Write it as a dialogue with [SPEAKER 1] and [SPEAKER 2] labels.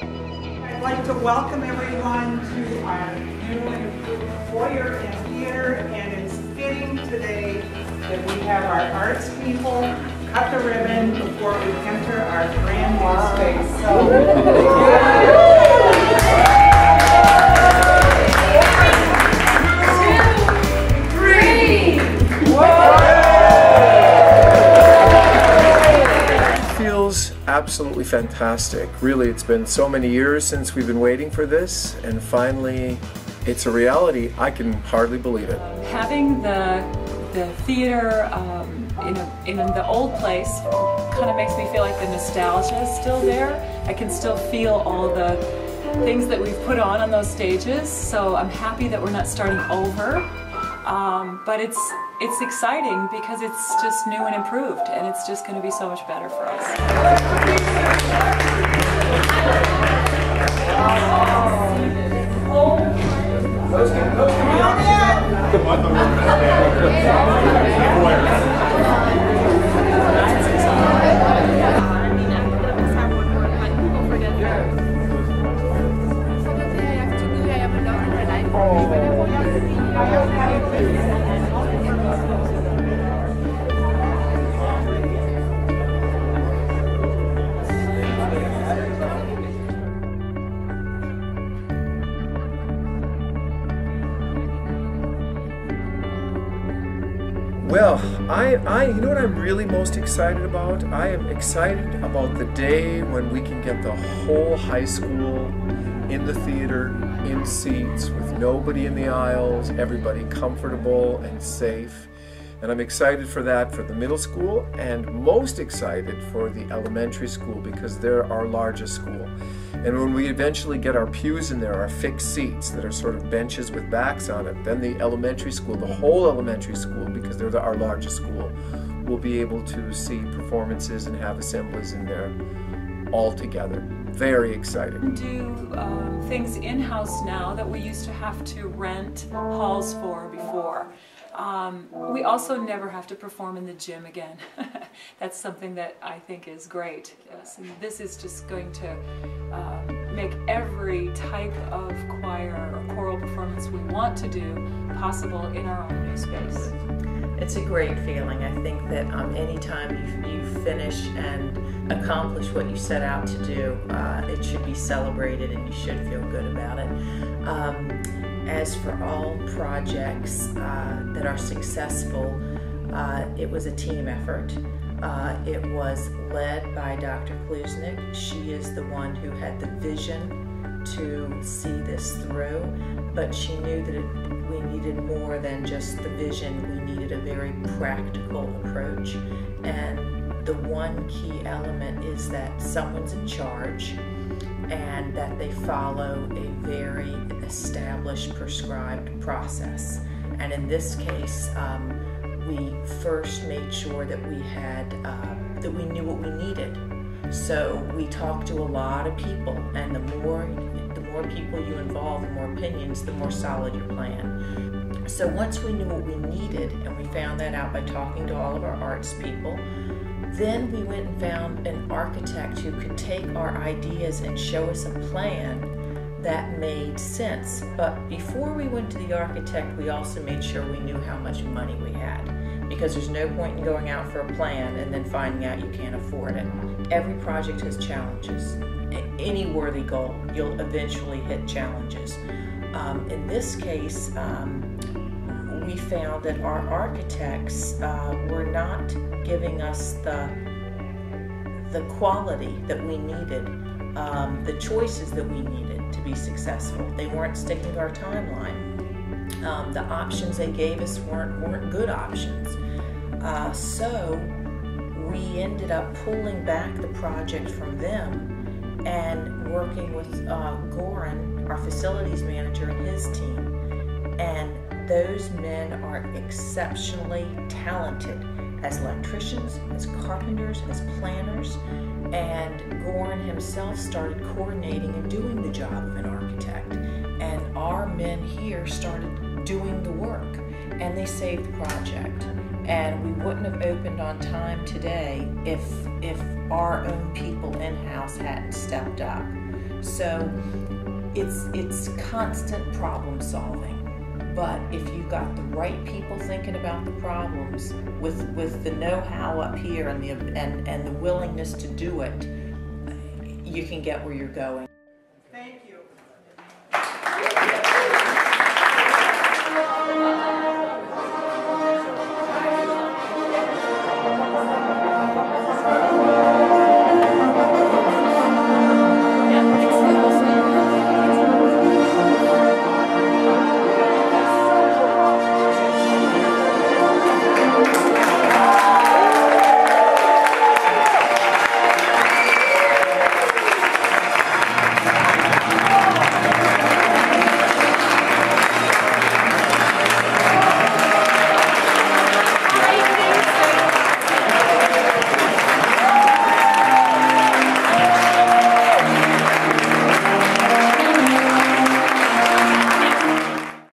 [SPEAKER 1] I'd like to welcome everyone to our new and improved foyer and theater, and it's fitting today that we have our arts people cut the ribbon before we enter our brand new space. So,
[SPEAKER 2] absolutely fantastic. Really, it's been so many years since we've been waiting for this, and finally it's a reality. I can hardly believe it.
[SPEAKER 3] Having the theater in the old place kind of makes me feel like the nostalgia is still there. I can still feel all the things that we've put on those stages, so I'm happy that we're not starting over. But it's exciting because it's just new and improved, and it's just going to be so much better for us.
[SPEAKER 2] Well, you know what I'm really most excited about? I am excited about the day when we can get the whole high school in the theater, in seats, with nobody in the aisles, everybody comfortable and safe. And I'm excited for that for the middle school, and most excited for the elementary school because they're our largest school. And when we eventually get our pews in there, our fixed seats that are sort of benches with backs on it, then the elementary school, the whole elementary school, because they're our largest school, will be able to see performances and have assemblies in there all together. Very exciting.
[SPEAKER 3] Do things in-house now that we used to have to rent halls for before. We also never have to perform in the gym again. That's something that I think is great. Yes, and this is just going to make every type of choir or choral performance we want to do possible in our own new space.
[SPEAKER 4] It's a great feeling. I think that anytime you finish and accomplish what you set out to do, it should be celebrated and you should feel good about it. As for all projects that are successful, it was a team effort. It was led by Dr. Klusnick. She is the one who had the vision to see this through, but she knew that we needed more than just the vision. We needed a very practical approach, and the one key element is that someone's in charge and that they follow a very established, prescribed process. And in this case, we first made sure that we had, that we knew what we needed. So we talked to a lot of people, and the more people you involve, the more opinions, the more solid your plan. So once we knew what we needed, and we found that out by talking to all of our arts people, then we went and found an architect who could take our ideas and show us a plan that made sense. But before we went to the architect, we also made sure we knew how much money we had, because there's no point in going out for a plan and then finding out you can't afford it. Every project has challenges. Any worthy goal, you'll eventually hit challenges. In this case, we found that our architects were not giving us the quality that we needed, the choices that we needed to be successful. They weren't sticking to our timeline. The options they gave us weren't good options. So we ended up pulling back the project from them and working with Goran, our facilities manager, and his team. And those men are exceptionally talented as electricians, as carpenters, as planners, and Goran himself started coordinating and doing the job of an architect. And our men here started doing the work, and they saved the project. And we wouldn't have opened on time today if our own people in-house hadn't stepped up. So it's constant problem solving. But if you've got the right people thinking about the problems with the know-how up here and the willingness to do it, you can get where you're going.